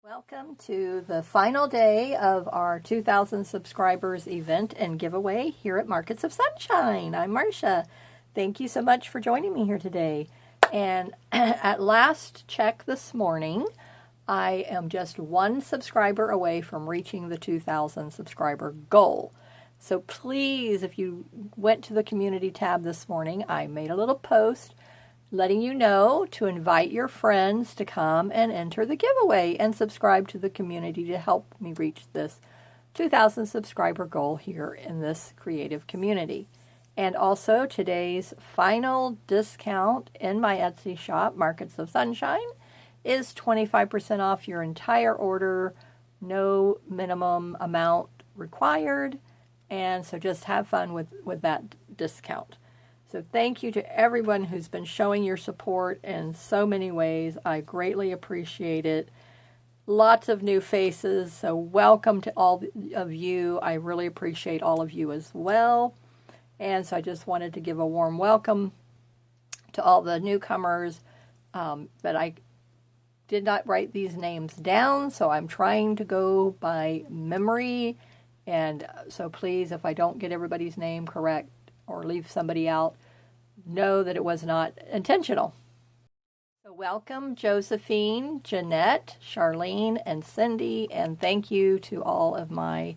Welcome to the final day of our 2,000 subscribers event and giveaway here at Markets of Sunshine. I'm Marcia. Thank you so much for joining me here today. And at last check this morning, I am just one subscriber away from reaching the 2,000 subscriber goal. So please, if you went to the community tab this morning, I made a little post letting you know to invite your friends to come and enter the giveaway and subscribe to the community to help me reach this 2,000 subscriber goal here in this creative community. And also today's final discount in my Etsy shop, Markets of Sunshine, is 25% off your entire order, no minimum amount required, and so just have fun with that discount. So thank you to everyone who's been showing your support in so many ways. I greatly appreciate it. Lots of new faces, so welcome to all of you. I really appreciate all of you as well. And so I just wanted to give a warm welcome to all the newcomers. But I did not write these names down, so I'm trying to go by memory. And so please, if I don't get everybody's name correct, or leave somebody out, know that it was not intentional. So welcome Josephine, Jeanette, Charlene, and Cindy, and thank you to all of my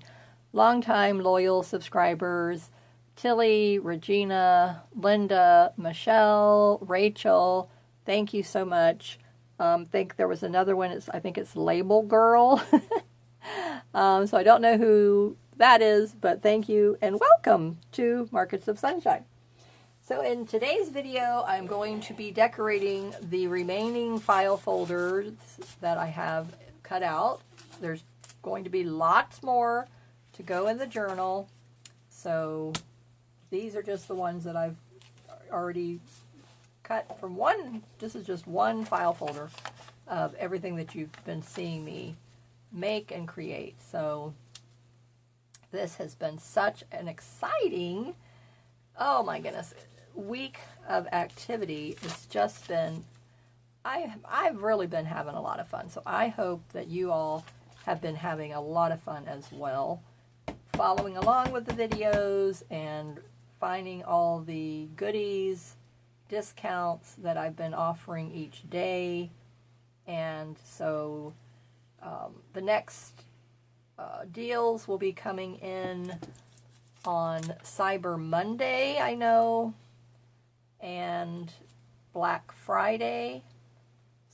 longtime loyal subscribers, Tilly, Regina, Linda, Michelle, Rachel. Thank you so much. I think there was another one, I think it's Label Girl. So I don't know who that is, but thank you and welcome to Markets of Sunshine. So in today's video, I'm going to be decorating the remaining file folders that I have cut out. There's going to be lots more to go in the journal. So these are just the ones that I've already cut from one. This is just one file folder of everything that you've been seeing me make and create. So this has been such an exciting, oh my goodness, week of activity. It's just been, I've really been having a lot of fun. So I hope that you all have been having a lot of fun as well, following along with the videos and finding all the goodies, discounts that I've been offering each day. And so the next deals will be coming in on Cyber Monday, I know, and Black Friday.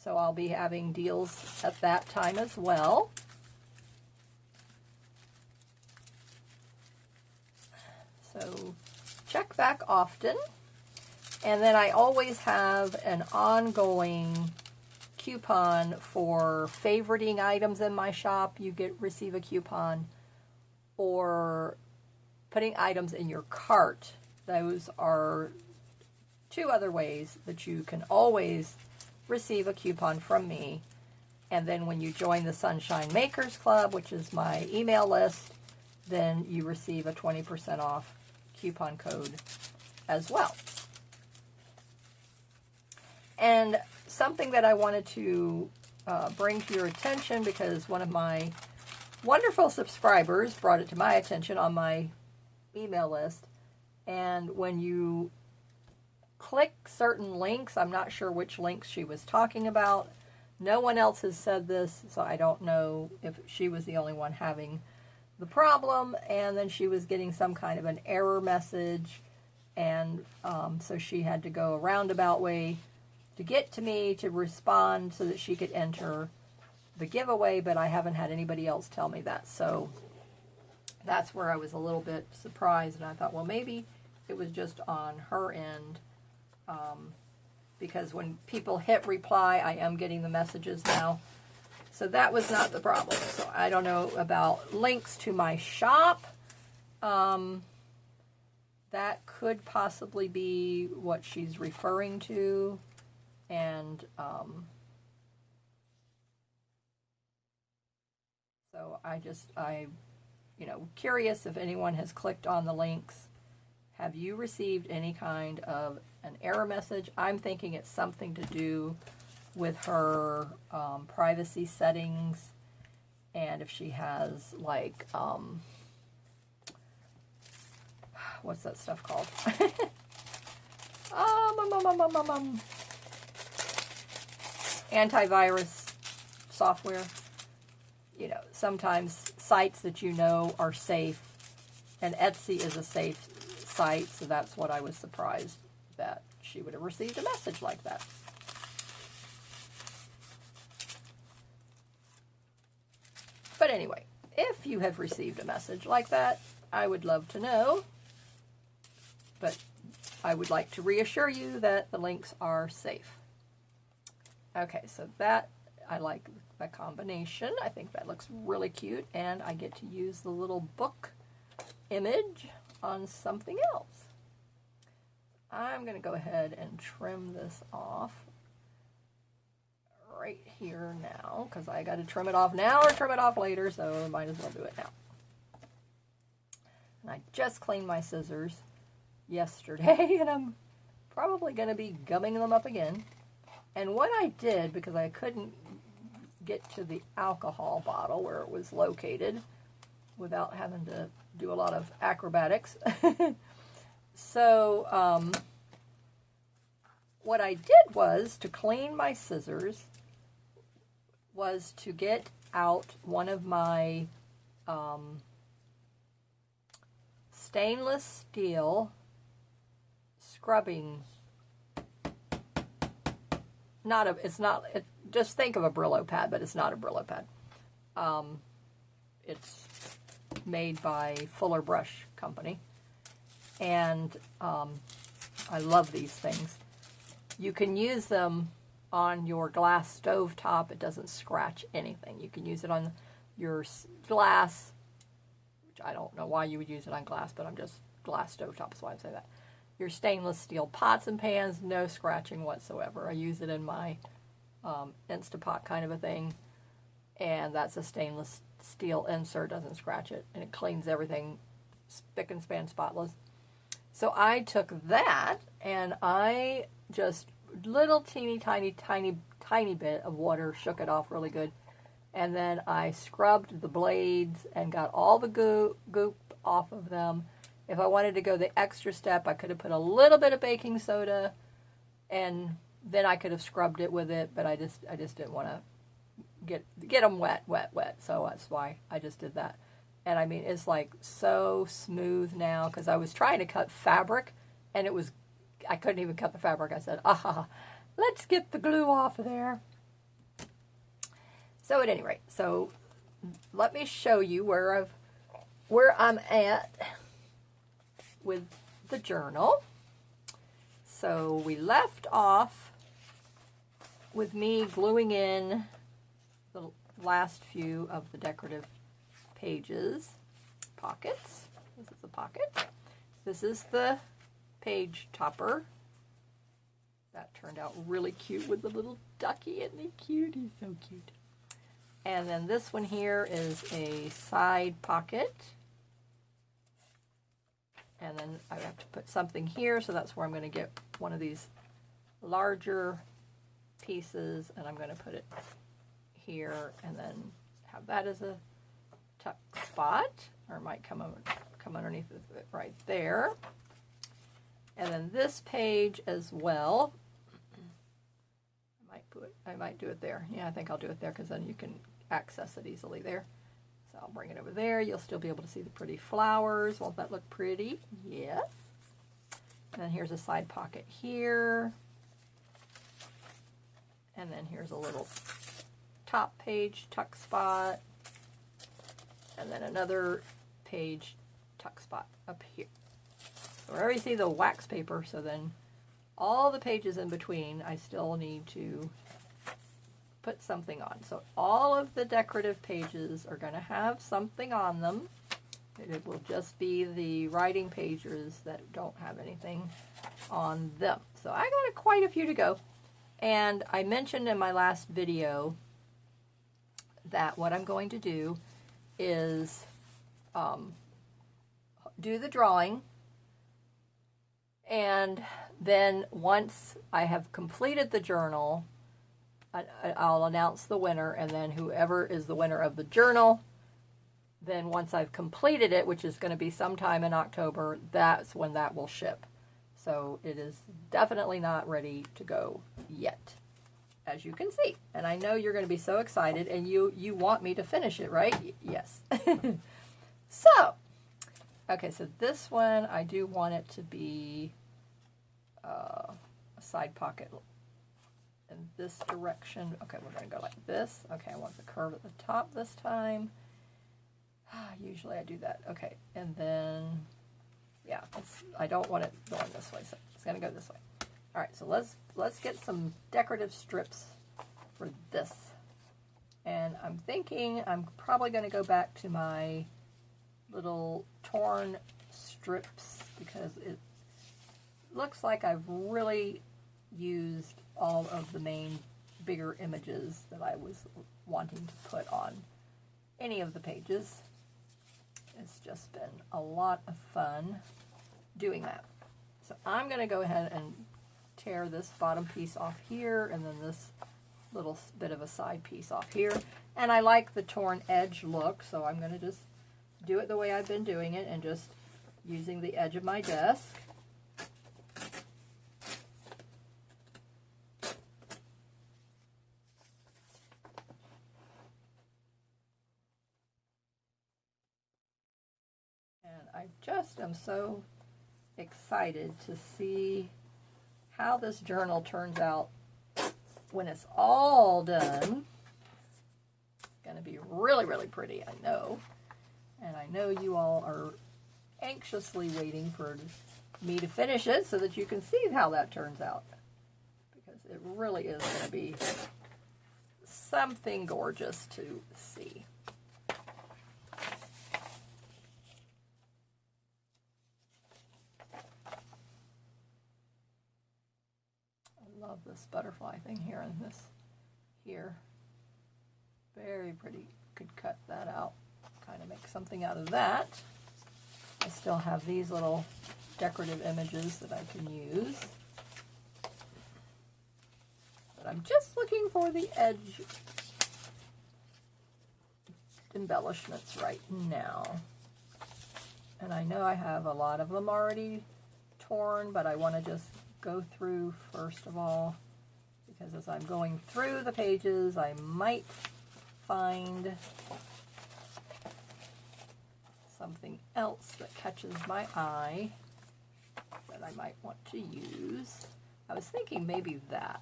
So I'll be having deals at that time as well. So check back often. And then I always have an ongoing coupon for favoriting items in my shop. You receive a coupon, or putting items in your cart. Those are two other ways that you can always receive a coupon from me. And then when you join the Sunshine Makers Club, which is my email list, then you receive a 20% off coupon code as well. And something that I wanted to bring to your attention, because one of my wonderful subscribers brought it to my attention on my email list, and when you click certain links, I'm not sure which links she was talking about. No one else has said this, so I don't know if she was the only one having the problem, and then she was getting some kind of an error message, and so she had to go a roundabout way to get to me to respond so that she could enter the giveaway, but I haven't had anybody else tell me that. So that's where I was a little bit surprised, and I thought, well, maybe it was just on her end, because when people hit reply, I am getting the messages now. So that was not the problem. So I don't know about links to my shop. That could possibly be what she's referring to. And so curious if anyone has clicked on the links. Have you received any kind of an error message? I'm thinking it's something to do with her privacy settings, And if she has, like, what's that stuff called? Antivirus software. You know, sometimes sites that you know are safe, and Etsy is a safe site, so that's what I was surprised that she would have received a message like that. But anyway, if you have received a message like that, I would love to know. But I would like to reassure you that the links are safe. Okay, so that, I like the combination. I think that looks really cute, and I get to use the little book image on something else. I'm going to go ahead and trim this off right here now, because I got to trim it off now or trim it off later, so I might as well do it now. And I just cleaned my scissors yesterday, and I'm probably going to be gumming them up again. And what I did, because I couldn't get to the alcohol bottle where it was located without having to do a lot of acrobatics, so what I did was, to clean my scissors, was to get out one of my stainless steel scrubbing. Just think of a Brillo pad, but it's not a Brillo pad. It's made by Fuller Brush Company, and I love these things. You can use them on your glass stove top. It doesn't scratch anything. You can use it on your glass, which I don't know why you would use it on glass, but I'm just glass stove top, is why I'm saying that. Your stainless steel pots and pans, no scratching whatsoever. I use it in my Instapot kind of a thing, and that's a stainless steel insert, doesn't scratch it, and it cleans everything spick and span spotless. So I took that, and I just little teeny tiny bit of water, shook it off really good, and then I scrubbed the blades and got all the goop off of them. If I wanted to go the extra step, I could have put a little bit of baking soda, and then I could have scrubbed it with it, but I just didn't want to get them wet. So that's why I just did that. And I mean, it's like so smooth now, because I was trying to cut fabric, and I couldn't even cut the fabric. I said, let's get the glue off of there. So at any rate, so let me show you where I'm at with the journal. So we left off with me gluing in the last few of the decorative pages, pockets. This is the pocket. This is the page topper. That turned out really cute with the little ducky. Isn't he cute? He's so cute. And then this one here is a side pocket. And then I have to put something here, so that's where I'm going to get one of these larger pieces, and I'm going to put it here, and then have that as a tuck spot, or it might come underneath it right there. And then this page as well. I might do it there. Yeah, I think I'll do it there, because then you can access it easily there. So I'll bring it over there. You'll still be able to see the pretty flowers. Won't that look pretty? Yes. And then here's a side pocket here. And then here's a little top page tuck spot. And then another page tuck spot up here. So wherever you see the wax paper, so then all the pages in between, I still need to put something on. So all of the decorative pages are going to have something on them. It will just be the writing pages that don't have anything on them. So I got quite a few to go. And I mentioned in my last video that what I'm going to do is do the drawing, and then once I have completed the journal, I'll announce the winner, and then whoever is the winner of the journal, then once I've completed it, which is going to be sometime in October, that's when that will ship. So it is definitely not ready to go yet, as you can see. And I know you're going to be so excited, and you want me to finish it, right? Yes. So, okay, so this one, I do want it to be a side pocket in this direction. Okay, we're going to go like this. Okay, I want the curve at the top this time. Usually I do that. Okay, and then, yeah, I don't want it going this way, so it's going to go this way. All right, so let's get some decorative strips for this. And I'm thinking I'm probably going to go back to my little torn strips because it looks like I've really used all of the main bigger images that I was wanting to put on any of the pages. It's just been a lot of fun doing that. So I'm going to go ahead and tear this bottom piece off here, and then this little bit of a side piece off here. And I like the torn edge look, so I'm going to just do it the way I've been doing it and just using the edge of my desk. I just am so excited to see how this journal turns out when it's all done. It's going to be really, really pretty, I know. And I know you all are anxiously waiting for me to finish it so that you can see how that turns out. Because it really is going to be something gorgeous to see. Love this butterfly thing here and this here. Very pretty. Could cut that out, kind of make something out of that. I still have these little decorative images that I can use. But I'm just looking for the edge embellishments right now. And I know I have a lot of them already torn, but I want to just go through first of all, because as I'm going through the pages, I might find something else that catches my eye that I might want to use. I was thinking maybe that,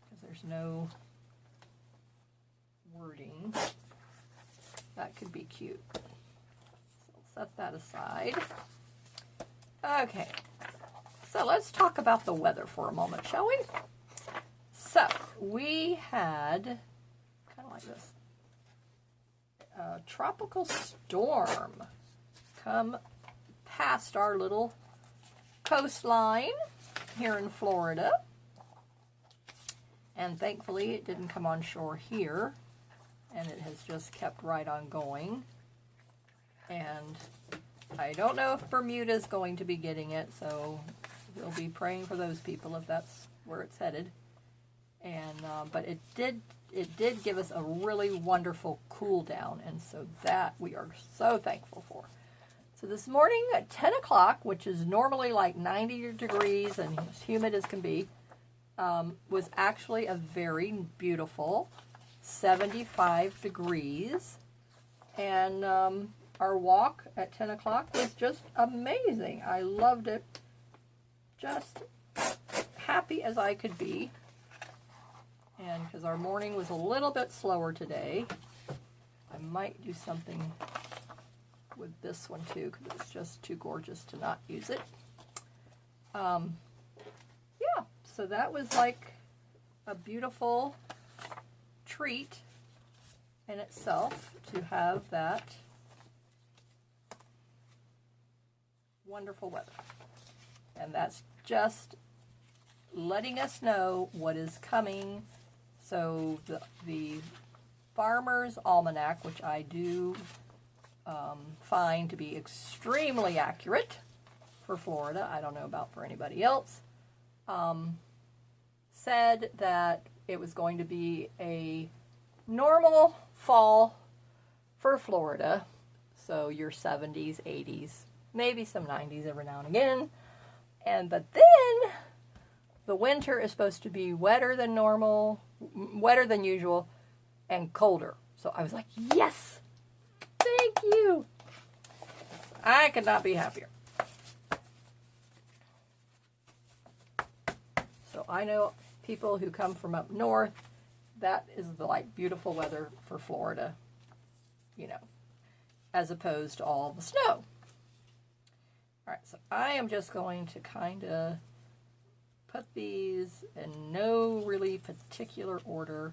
because there's no wording. That could be cute. So I'll set that aside. Okay. So let's talk about the weather for a moment, shall we? So we had, kind of like this, a tropical storm come past our little coastline here in Florida. And thankfully it didn't come on shore here, and it has just kept right on going. And I don't know if Bermuda's going to be getting it, so we'll be praying for those people if that's where it's headed. And but it did give us a really wonderful cool down, and so that we are so thankful for. So this morning at 10 o'clock, which is normally like 90 degrees and as humid as can be, was actually a very beautiful 75 degrees. And our walk at 10 o'clock was just amazing. I loved it. Just happy as I could be. And because our morning was a little bit slower today, I might do something with this one too, because it's just too gorgeous to not use it. Yeah, so that was like a beautiful treat in itself to have that wonderful weather. And that's just letting us know what is coming. So the Farmer's Almanac, which I do find to be extremely accurate for Florida, I don't know about for anybody else, said that it was going to be a normal fall for Florida. So your 70s, 80s, maybe some 90s every now and again. But then the winter is supposed to be wetter than normal, wetter than usual, and colder. So I was like, yes, thank you. I could not be happier. So I know people who come from up north, that is the like beautiful weather for Florida, you know, as opposed to all the snow. All right, so I am just going to kind of put these in no really particular order,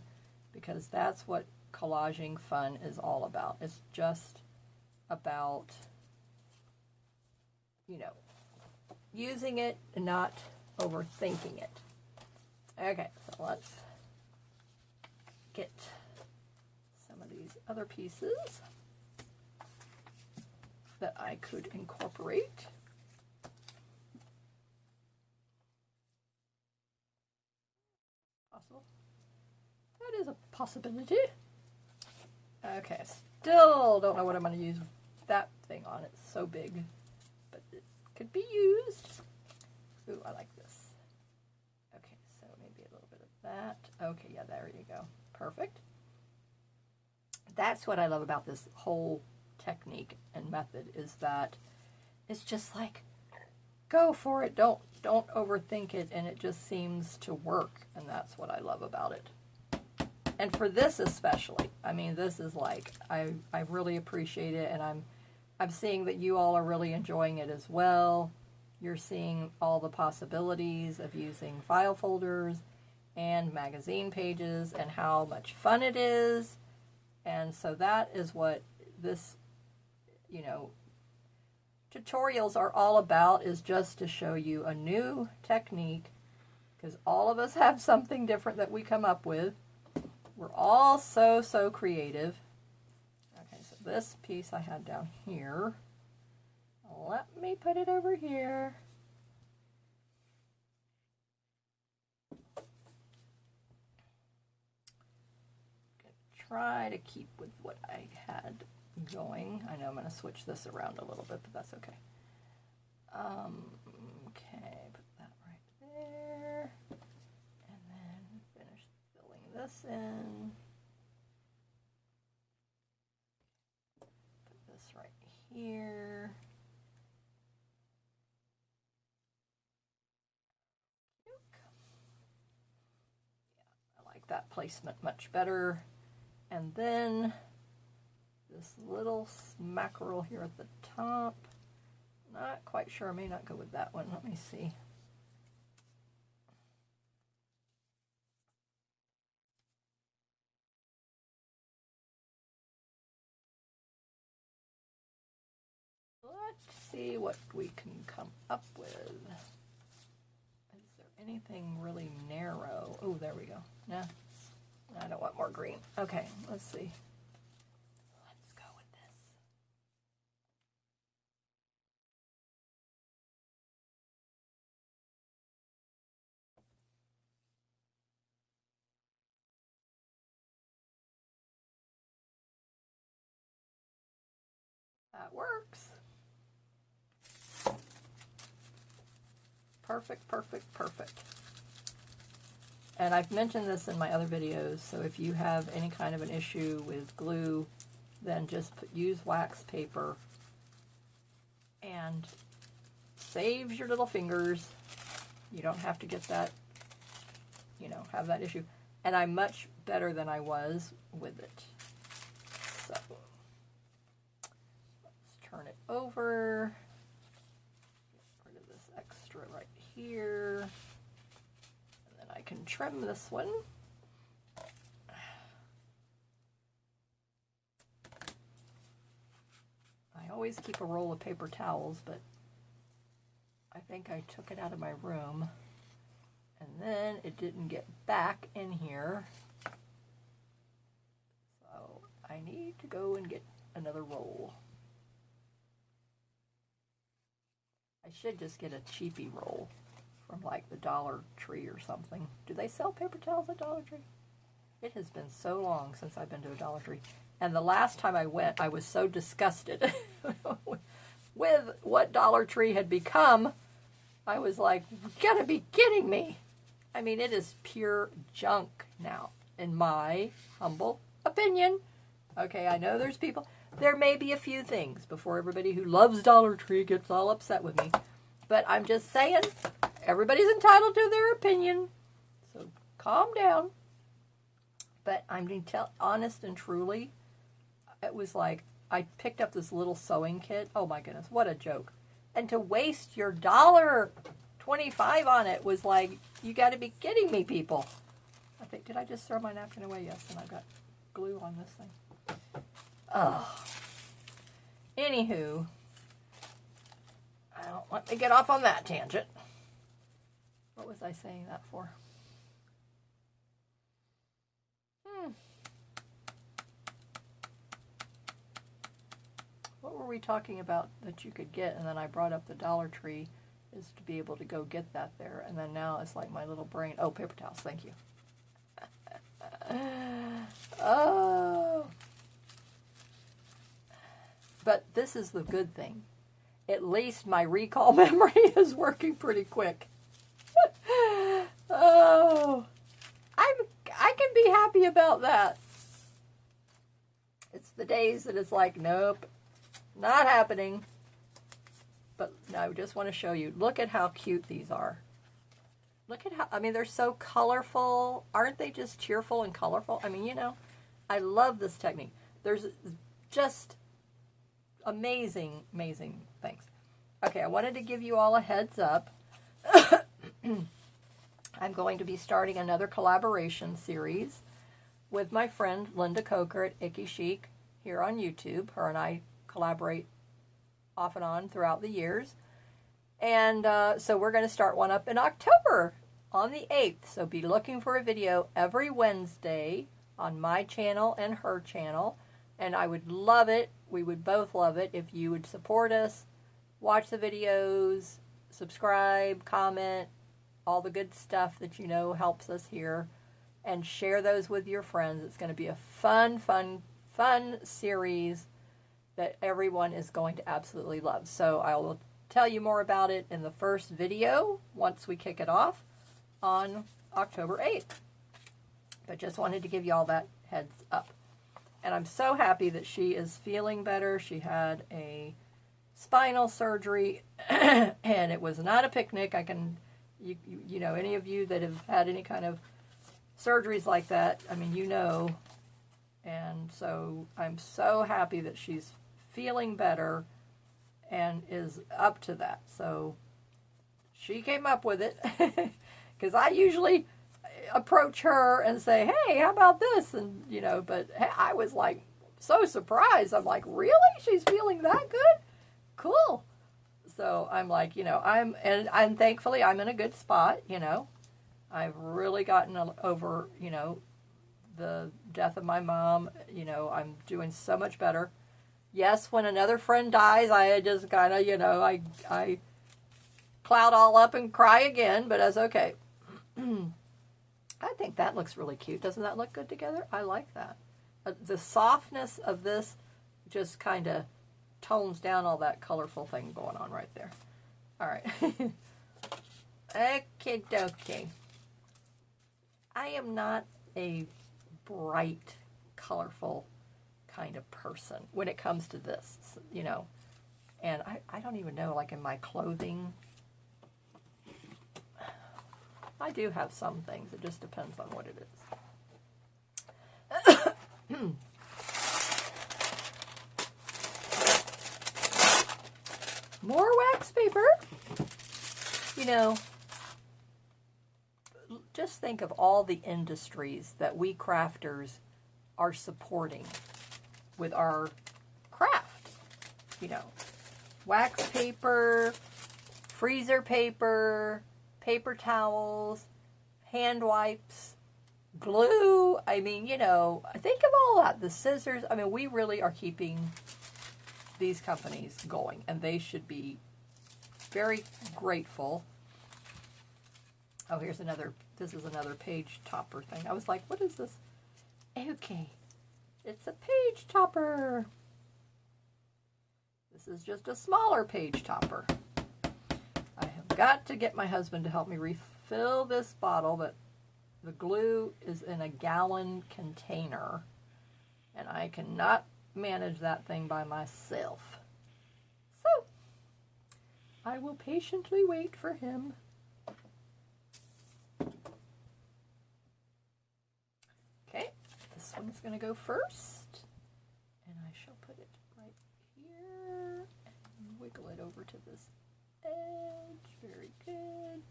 because that's what collaging fun is all about. It's just about, you know, using it and not overthinking it. Okay, so let's get some of these other pieces that I could incorporate. Possible. That is a possibility. Okay, still don't know what I'm going to use that thing on. It's so big, but it could be used. Ooh, I like this. Okay, so maybe a little bit of that. Okay, yeah, there you go. Perfect. That's what I love about this whole technique and method, is that it's just like, go for it. Don't overthink it, and it just seems to work, and that's what I love about it. And for this especially, I mean, this is like, I really appreciate it, and I'm seeing that you all are really enjoying it as well. You're seeing all the possibilities of using file folders and magazine pages and how much fun it is. And so that is what this, you know, tutorials are all about, is just to show you a new technique, because all of us have something different that we come up with. We're all so creative. Okay, so this piece I had down here. Let me put it over here. Try to keep with what I had going. I know I'm going to switch this around a little bit, but that's okay. Okay, put that right there. And then finish filling this in. Put this right here. Yeah, I like that placement much better. And then this little mackerel here at the top. Not quite sure. I may not go with that one. Let me see. Let's see what we can come up with. Is there anything really narrow? Oh, there we go. Nah. I don't want more green. Okay, let's see. Let's go with this. That works. Perfect, perfect, perfect. And I've mentioned this in my other videos, so if you have any kind of an issue with glue, then just use wax paper and saves your little fingers. You don't have to get that, you know, have that issue. And I'm much better than I was with it. So, let's turn it over. Get rid of this extra right here. I can trim this one. I always keep a roll of paper towels, but I think I took it out of my room, and then it didn't get back in here. So I need to go and get another roll. I should just get a cheapy roll from like the Dollar Tree or something. Do they sell paper towels at Dollar Tree? It has been so long since I've been to a Dollar Tree. And the last time I went, I was so disgusted with what Dollar Tree had become. I was like, you gotta be kidding me. I mean, it is pure junk now, in my humble opinion. Okay, I know there's people. There may be a few things before everybody who loves Dollar Tree gets all upset with me. But I'm just saying, everybody's entitled to their opinion. So calm down. But I'm going to tell, honest and truly, it was like, I picked up this little sewing kit. Oh my goodness, what a joke. And to waste your $1.25 on it was like, you got to be kidding me, people. I think, did I just throw my napkin away? Yes, and I've got glue on this thing. Oh. Anywho, I don't want to get off on that tangent. What was I saying that for? What were we talking about that you could get? And then I brought up the Dollar Tree is to be able to go get that there. And then now it's like my little brain. Oh, paper towels. Thank you. Oh. But this is the good thing. At least my recall memory is working pretty quick. Oh. I can be happy about that. It's the days that it's like, nope, not happening. But no, I just want to show you. Look at how cute these are. Look at how, I mean, they're so colorful. Aren't they just cheerful and colorful? I mean, you know, I love this technique. There's just amazing, amazing things. Okay, I wanted to give you all a heads up. I'm going to be starting another collaboration series with my friend Linda Coker at Icky Chic here on YouTube. Her and I collaborate off and on throughout the years. And so we're going to start one up in October on the 8th. So be looking for a video every Wednesday on my channel and her channel. And I would love it, we would both love it, if you would support us, watch the videos, subscribe, comment, all the good stuff that you know helps us here, and share those with your friends. It's going to be a fun, fun, fun series that everyone is going to absolutely love. So I will tell you more about it in the first video once we kick it off on October 8th. But just wanted to give you all that heads up. And I'm so happy that she is feeling better. She had a spinal surgery, and it was not a picnic. I can, you know, any of you that have had any kind of surgeries like that, I mean, you know. And so I'm so happy that she's feeling better and is up to that. So she came up with it, because I usually approach her and say, hey, how about this? And, you know, but I was like so surprised. I'm like, really? She's feeling that good? Cool. So I'm like, you know, and thankfully I'm in a good spot, you know. I've really gotten over, you know, the death of my mom. You know, I'm doing so much better. Yes, when another friend dies, I just kind of, you know, I cloud all up and cry again, but that's okay. I think that looks really cute. Doesn't that look good together? I like that. The softness of this just kind of tones down all that colorful thing going on right there. All right. Okay, dokie. I am not a bright, colorful kind of person when it comes to this, you know. And I don't even know, like in my clothing, I do have some things. It just depends on what it is. More wax paper. You know, just think of all the industries that we crafters are supporting with our craft. You know, wax paper, freezer paper, paper towels, hand wipes, glue. I mean, you know, think of all that. The scissors. I mean, we really are keeping these companies going, and they should be very grateful Oh, here's another, this is another page topper thing. I was like, what is this? Okay, it's a page topper. This is just a smaller page topper. I have got to get my husband to help me refill this bottle, but the glue is in a gallon container, and I cannot manage that thing by myself. So, I will patiently wait for him. Okay, this one's going to go first, and I shall put it right here and wiggle it over to this edge. Very good.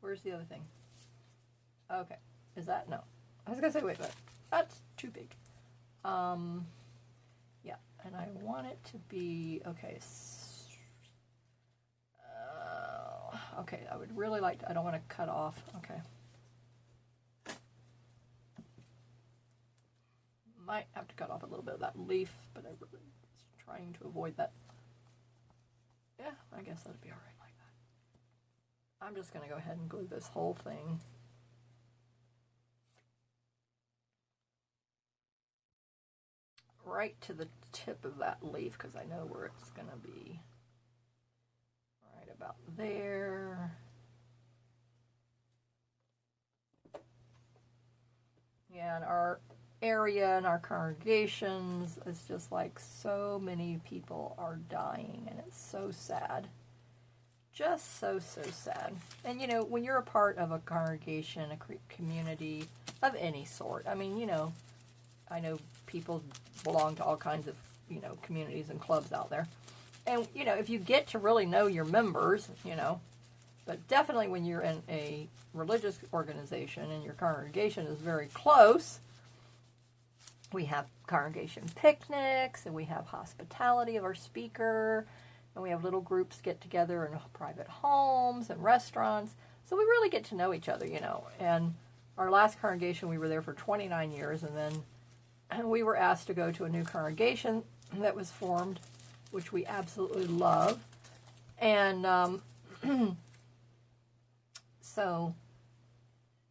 Where's the other thing? Okay, is that? No. I was going to say, wait, but that's too big. Yeah, and I want it to be, okay, okay, I would really like to, I don't want to cut off, okay. Might have to cut off a little bit of that leaf, but I really was trying to avoid that. Yeah, I guess that'd be all right like that. I'm just going to go ahead and glue this whole thing. Right to the tip of that leaf, because I know where it's going to be. Right about there. Yeah, and our area and our congregations is just like so many people are dying, and it's so sad. Just so sad. And you know, when you're a part of a congregation, a community of any sort, I mean, you know, I know people belong to all kinds of, you know, communities and clubs out there. And, you know, if you get to really know your members, you know, but definitely when you're in a religious organization and your congregation is very close, we have congregation picnics, and we have hospitality of our speaker, and we have little groups get together in private homes and restaurants. So we really get to know each other, you know. And our last congregation, we were there for 29 years, and then we were asked to go to a new congregation that was formed, which we absolutely love. And so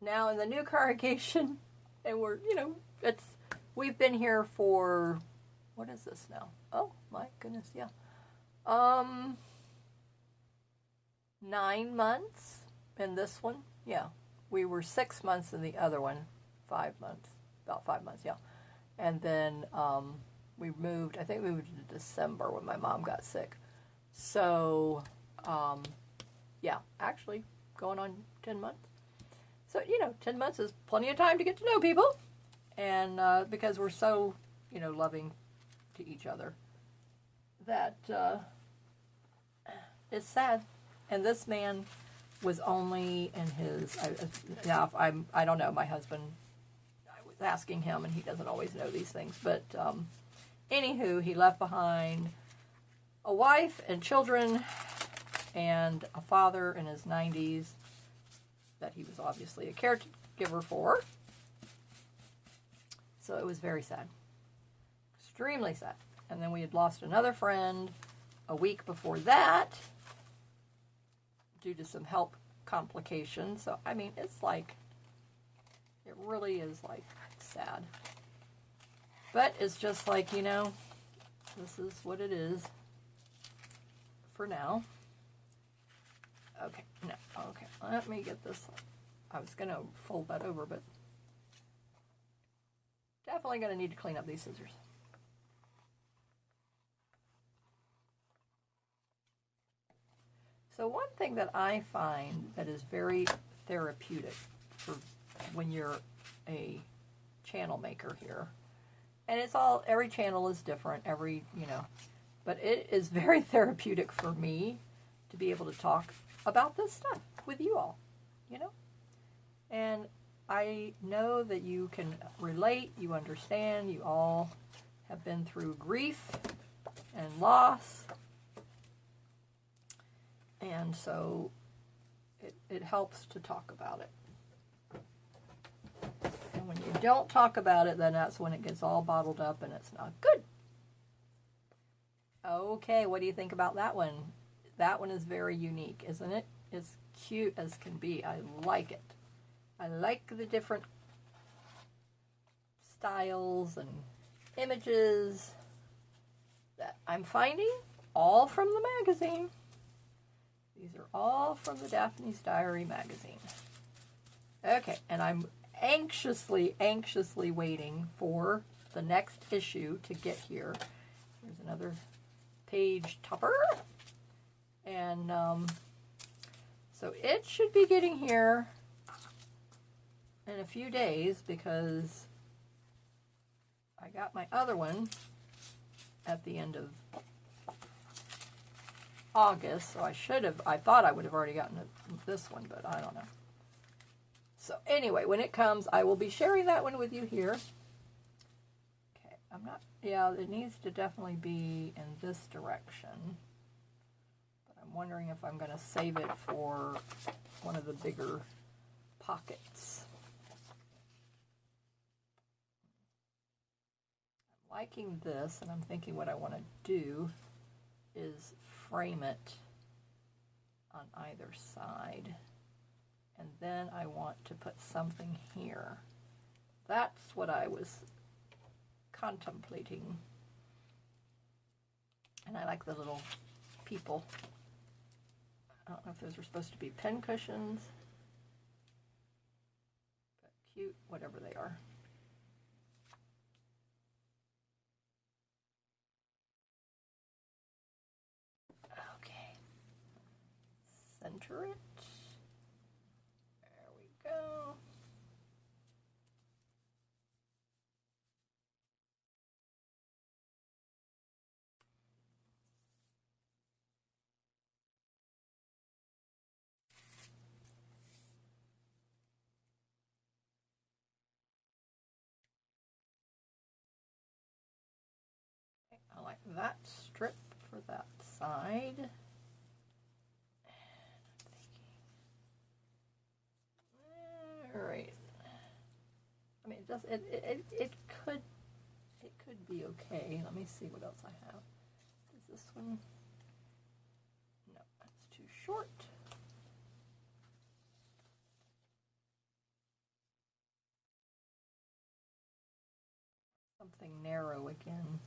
now in the new congregation, and we're, you know, we've been here for, what is this now? Oh my goodness, yeah. 9 months in this one. Yeah. We were 6 months in the other one. 5 months. About 5 months, yeah. And then we moved, I think we moved in December when my mom got sick. So, yeah, actually going on 10 months. So, you know, 10 months is plenty of time to get to know people. And because we're so, you know, loving to each other, that it's sad. And this man was only in his, I don't know, my husband, asking him, and he doesn't always know these things, but anywho, he left behind a wife and children and a father in his 90s that he was obviously a caregiver for. So it was very sad. Extremely sad. And then we had lost another friend a week before that due to some health complications. So, I mean, it's like, it really is like sad. But it's just like, you know, this is what it is for now. Okay, no, okay, let me get this. I was going to fold that over, but definitely going to need to clean up these scissors. So one thing that I find that is very therapeutic for when you're a channel maker here, and it's all, every channel is different, every, you know, but it is very therapeutic for me to be able to talk about this stuff with you all, you know, and I know that you can relate, you understand, you all have been through grief and loss, and so it helps to talk about it. And when you don't talk about it, then that's when it gets all bottled up and it's not good. Okay, what do you think about that one? That one is very unique, isn't it? It's cute as can be. I like it. I like the different styles and images that I'm finding, all from the magazine. These are all from the Daphne's Diary magazine. Okay, and I'm anxiously waiting for the next issue to get here. Here's another page topper. And so it should be getting here in a few days because I got my other one at the end of August, so I thought I would have already gotten this one, but I don't know. So anyway, when it comes, I will be sharing that one with you here. Okay, yeah, it needs to definitely be in this direction. But I'm wondering if I'm going to save it for one of the bigger pockets. I'm liking this, and I'm thinking what I want to do is frame it on either side. And then I want to put something here. That's what I was contemplating. And I like the little people. I don't know if those are supposed to be pen cushions. But cute, whatever they are. Okay. Center it. There we go. I like that strip for that side. All right. I mean, it could be okay. Let me see what else I have. Is this one? No, that's too short. Something narrow again.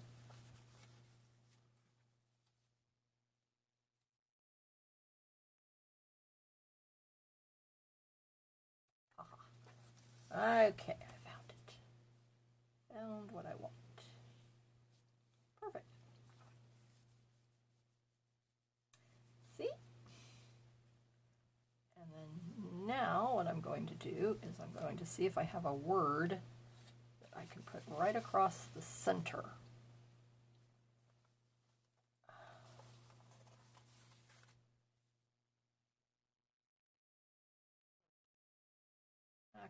Okay, I found it. Found what I want. Perfect. See? And then now what I'm going to do is I'm going to see if I have a word that I can put right across the center.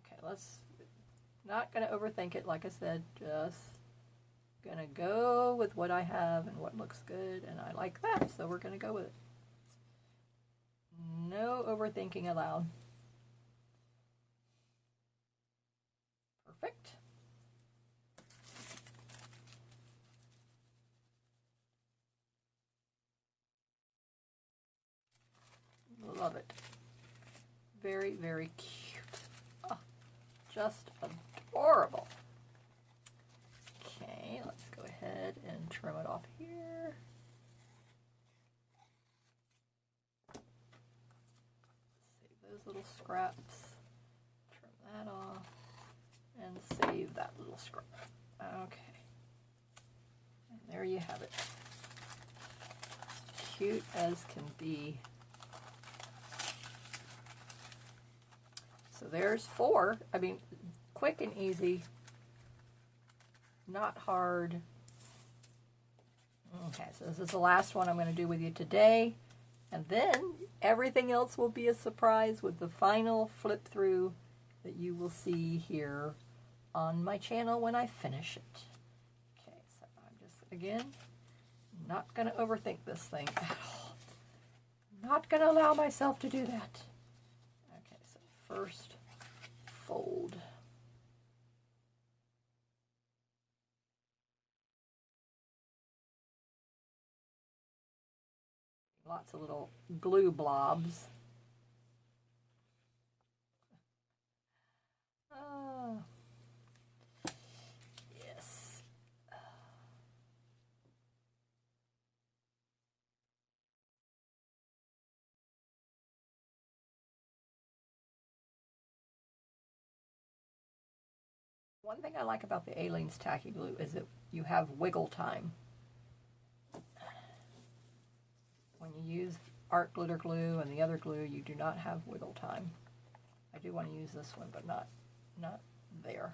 Okay, not going to overthink it, like I said, just going to go with what I have and what looks good, and I like that, so we're going to go with it. No overthinking allowed. Perfect. Love it. Very, very cute. Oh, just adorable. Okay, let's go ahead and trim it off here. Save those little scraps. Trim that off. And save that little scrap. Okay. And there you have it. Cute as can be. So there's 4. I mean, quick and easy. Not hard. Okay, so this is the last one I'm going to do with you today. And then everything else will be a surprise with the final flip through that you will see here on my channel when I finish it. Okay, so I'm just, again, not going to overthink this thing at all. Not going to allow myself to do that. Okay, so first fold. Lots of little glue blobs. Yes. One thing I like about the Aleene's Tacky Glue is that you have wiggle time. When you use art glitter glue and the other glue, you do not have wiggle time. I do want to use this one, but not there.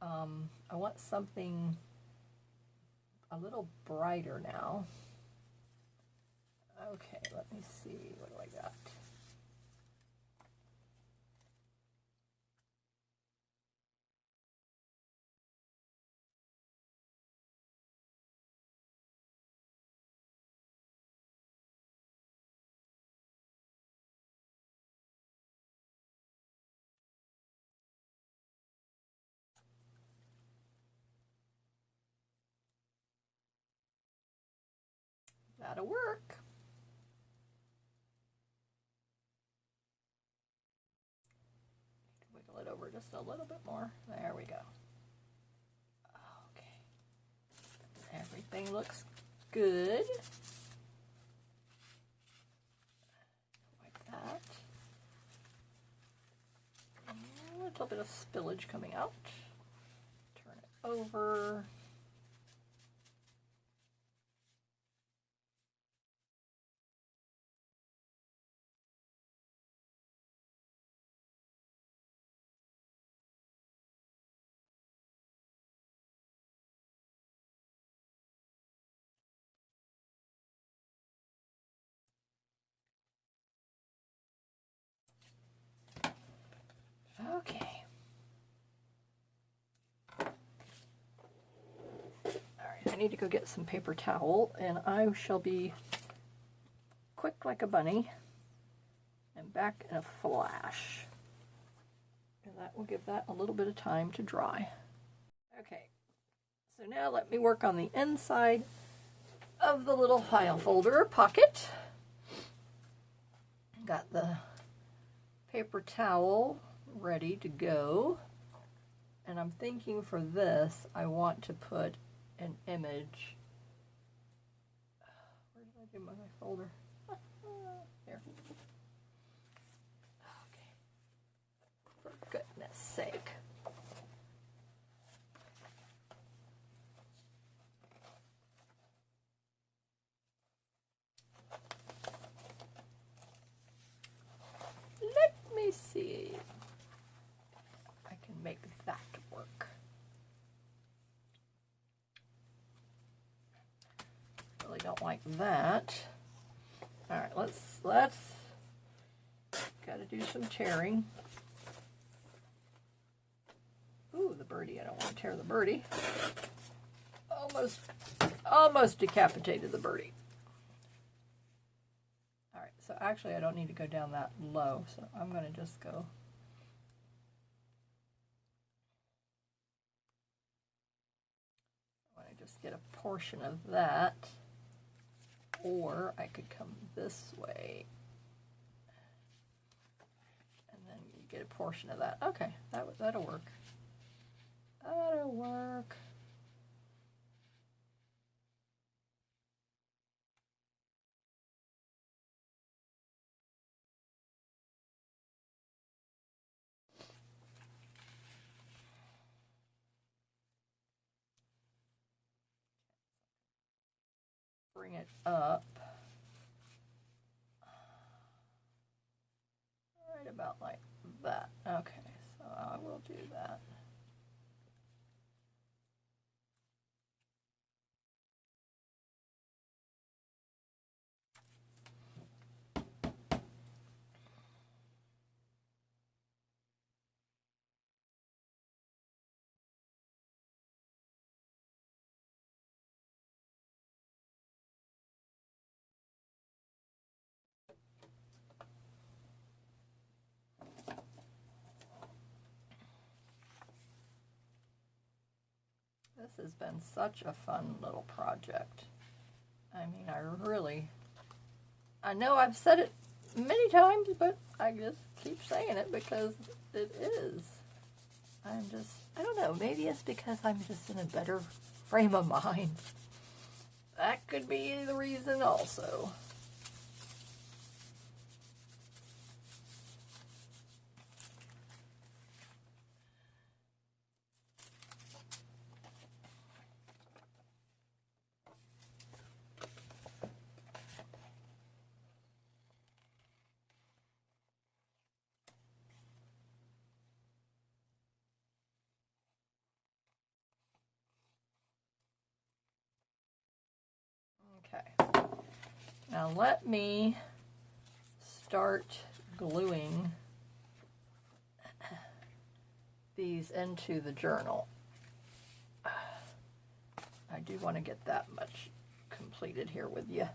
I want something a little brighter now. Okay, let me see. What do I got? That'll work. Wiggle it over just a little bit more. There we go. Okay. Everything looks good. Like that. A little bit of spillage coming out. Turn it over. Okay. Alright, I need to go get some paper towel, and I shall be quick like a bunny and back in a flash. And that will give that a little bit of time to dry. Okay, so now let me work on the inside of the little file folder pocket. Got the paper towel ready to go, and I'm thinking for this I want to put an image. Where did I do my folder? Here. Okay. For goodness sake. Let me see. I can make that work. Really don't like that. All right, let's gotta do some tearing. Ooh, the birdie! I don't want to tear the birdie. Almost decapitated the birdie. All right, so actually I don't need to go down that low, so I'm gonna just go. I want to just get a portion of that. Or I could come this way, and then you get a portion of that. Okay, that'll work. That'll work. Bring it up. Right about like that. Okay, so I will do that. This has been such a fun little project. I mean, I know I've said it many times, but I just keep saying it because it is. I don't know, maybe it's because I'm just in a better frame of mind. That could be the reason also. Okay, now let me start gluing these into the journal. I do want to get that much completed here with you.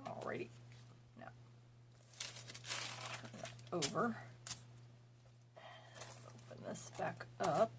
Alrighty, now turn that over, open this back up.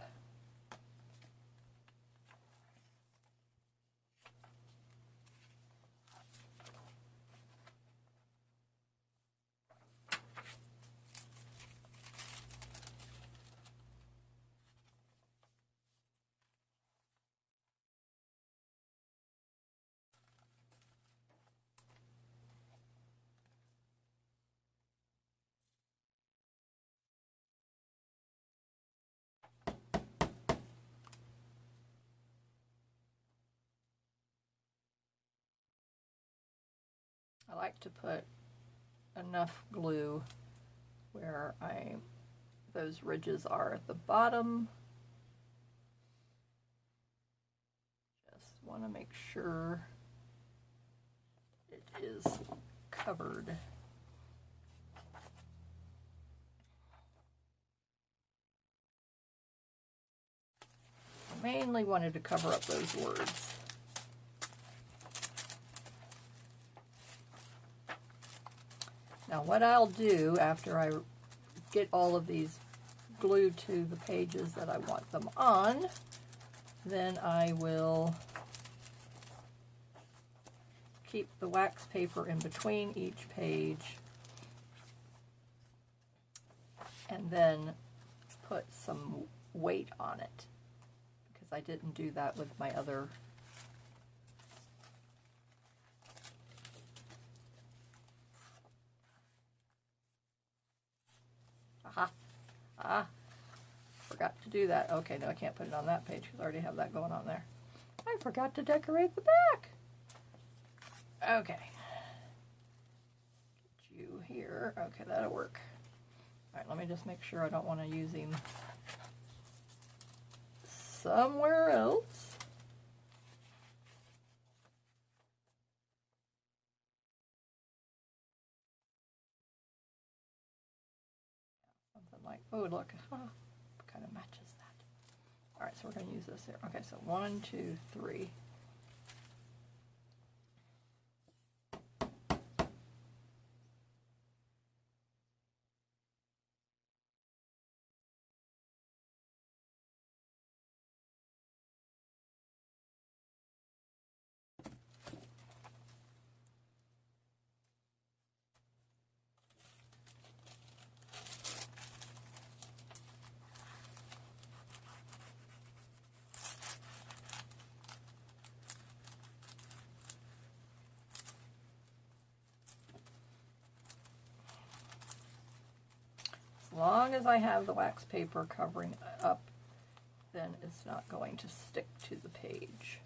I like to put enough glue where those ridges are at the bottom. Just want to make sure it is covered. I mainly wanted to cover up those words. Now what I'll do after I get all of these glued to the pages that I want them on, then I will keep the wax paper in between each page and then put some weight on it, because I didn't do that with my other . Forgot to do that. Okay, no, I can't put it on that page because I already have that going on there. I forgot to decorate the back. Okay. Get you here. Okay, that'll work. All right, let me just make sure I don't want to use him somewhere else. Something like, oh, look, kind of matches that. All right, so we're going to use this here. Okay, so 1, 2, 3. As long as I have the wax paper covering up, then it's not going to stick to the page.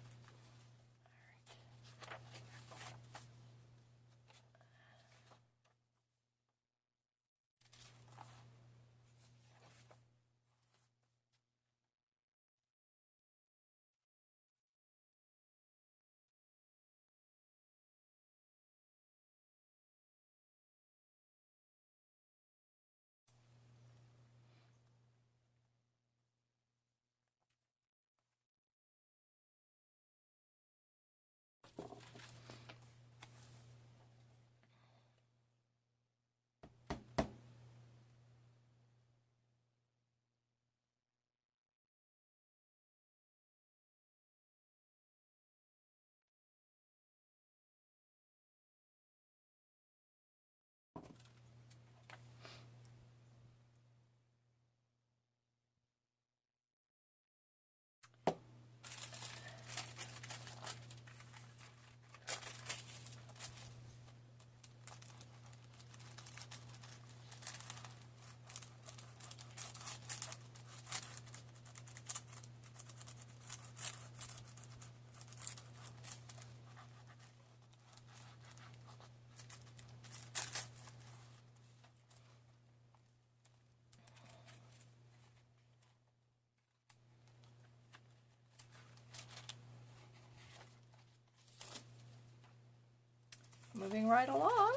moving right along.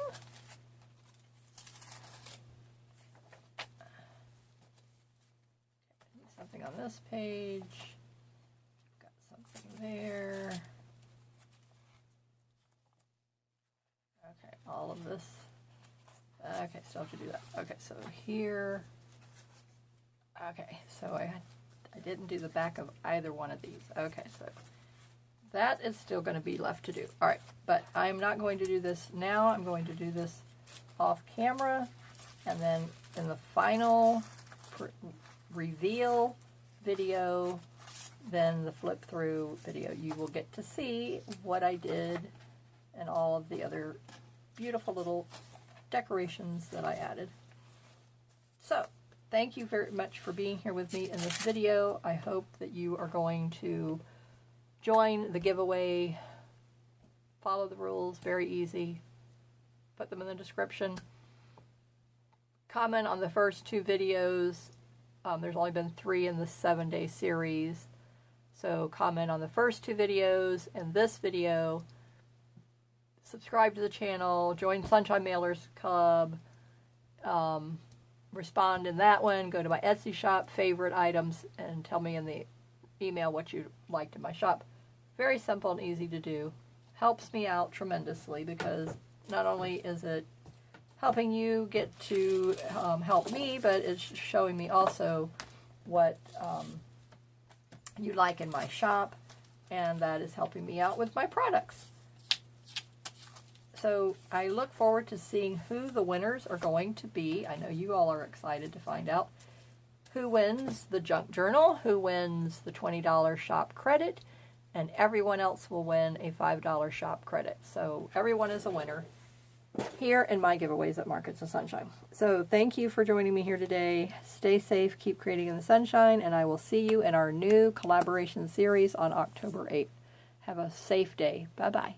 Something on this page. Got something there. Okay, all of this. Okay, still have to do that. Okay, so here. Okay, so I didn't do the back of either one of these. Okay, so that is still going to be left to do. All right, but I'm not going to do this now. I'm going to do this off camera, and then in the final reveal video, then the flip through video, you will get to see what I did and all of the other beautiful little decorations that I added. So thank you very much for being here with me in this video. I hope that you are going to join the giveaway. Follow the rules, very easy. Put them in the description. Comment on the first 2 videos. There's only been 3 in the 7-day series. So comment on the first 2 videos and this video. Subscribe to the channel. Join Sunshine Mailers Club. Respond in that one. Go to my Etsy shop, favorite items, and tell me in the email what you liked in my shop. Very simple and easy to do. Helps me out tremendously because not only is it helping you get to help me, but it's showing me also what you like in my shop, and that is helping me out with my products. So I look forward to seeing who the winners are going to be. I know you all are excited to find out who wins the junk journal, who wins the $20 shop credit, and everyone else will win a $5 shop credit. So everyone is a winner here in my giveaways at Markets of Sunshine. So thank you for joining me here today. Stay safe, keep creating in the sunshine, and I will see you in our new collaboration series on October 8th. Have a safe day. Bye-bye.